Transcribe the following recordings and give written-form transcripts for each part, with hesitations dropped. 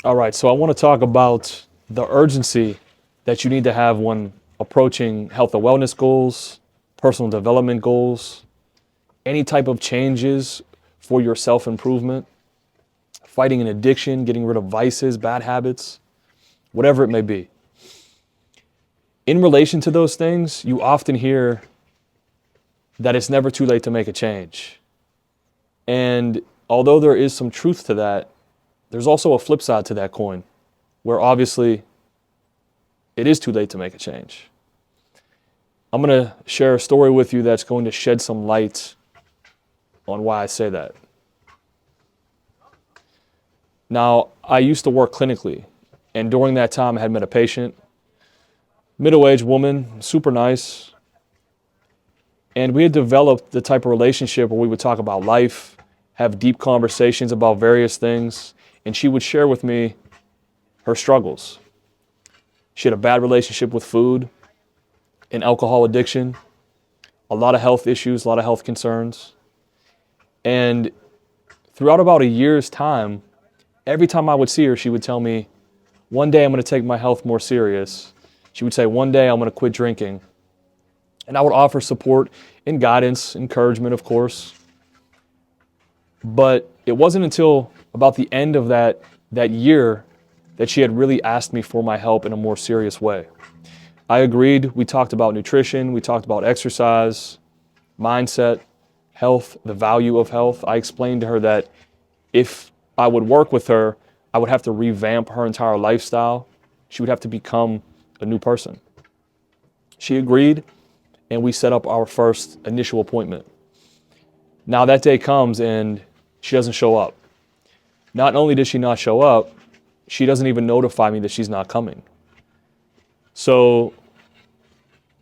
All right, so I want to talk about the urgency that you need to have when approaching health and wellness goals, personal development goals, any type of changes for your self improvement, fighting an addiction, getting rid of vices, bad habits, whatever it may be. In relation to those things, you often hear that it's never too late to make a change. And although there is some truth to that, there's also a flip side to that coin, where obviously it is too late to make a change. I'm going to share a story with you that's going to shed some light on why I say that. Now, I used to work clinically, and during that time, I had met a patient, middle-aged woman, super nice, and we had developed the type of relationship where we would talk about life, have deep conversations about various things, and she would share with me her struggles. She had a bad relationship with food, an alcohol addiction, a lot of health issues, a lot of health concerns. And throughout about a year's time, every time I would see her, she would tell me, one day I'm going to take my health more serious. She would say, one day I'm going to quit drinking. And I would offer support and guidance, encouragement, of course. But it wasn't until about the end of that year that she had really asked me for my help in a more serious way. I agreed. We talked about nutrition. We talked about exercise, mindset, health, the value of health. I explained to her that if I would work with her, I would have to revamp her entire lifestyle. She would have to become a new person. She agreed, and we set up our first initial appointment. Now that day comes and she doesn't show up. Not only does she not show up, she doesn't even notify me that she's not coming. So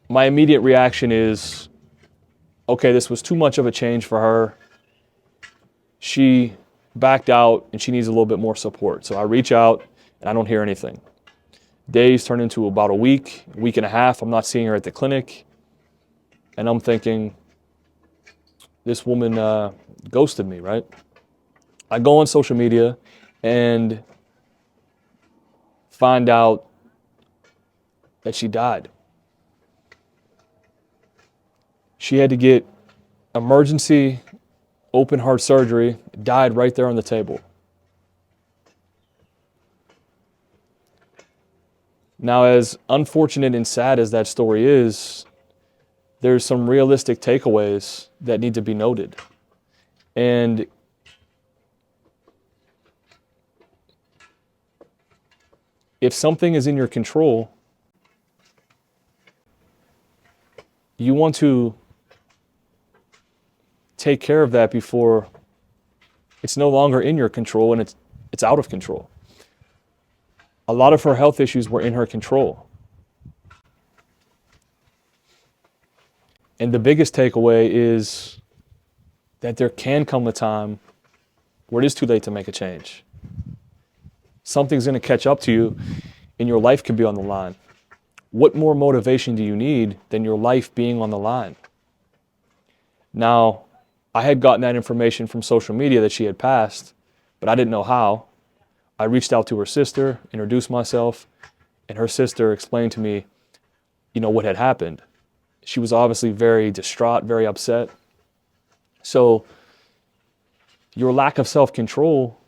my immediate reaction is, okay, this was too much of a change for her. She backed out and she needs a little bit more support. So I reach out and I don't hear anything. Days turn into about a week and a half. I'm not seeing her at the clinic. And I'm thinking, this woman ghosted me, right? I go on social media and find out that she died. She had to get emergency open heart surgery, died right there on the table. Now, as unfortunate and sad as that story is, there's some realistic takeaways that need to be noted. And if something is in your control, you want to take care of that before it's no longer in your control and it's out of control. A lot of her health issues were in her control. And the biggest takeaway is that there can come a time where it is too late to make a change. Something's going to catch up to you and your life could be on the line. What more motivation do you need than your life being on the line? Now, I had gotten that information from social media that she had passed, but I didn't know how. I reached out to her sister, introduced myself, and her sister explained to me, what had happened. She was obviously very distraught, very upset. So your lack of self-control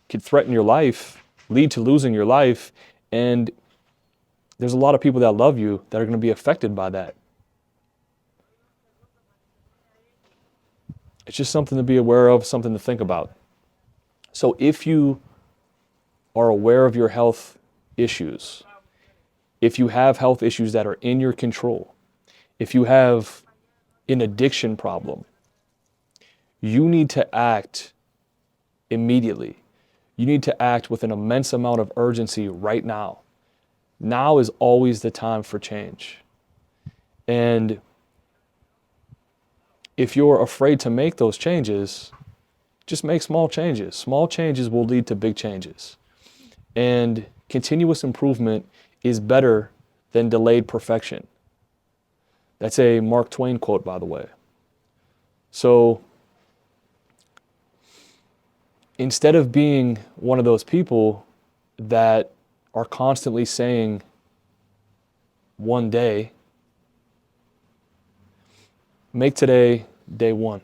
could threaten your life, lead to losing your life, and there's a lot of people that love you that are going to be affected by that. It's just something to be aware of, something to think about. So if you are aware of your health issues, if you have health issues that are in your control, if you have an addiction problem, you need to act immediately. You need to act with an immense amount of urgency right now. Now is always the time for change. And if you're afraid to make those changes, just make small changes. Small changes will lead to big changes. And continuous improvement is better than delayed perfection. That's a Mark Twain quote, by the way. So instead of being one of those people that are constantly saying one day, make today day one.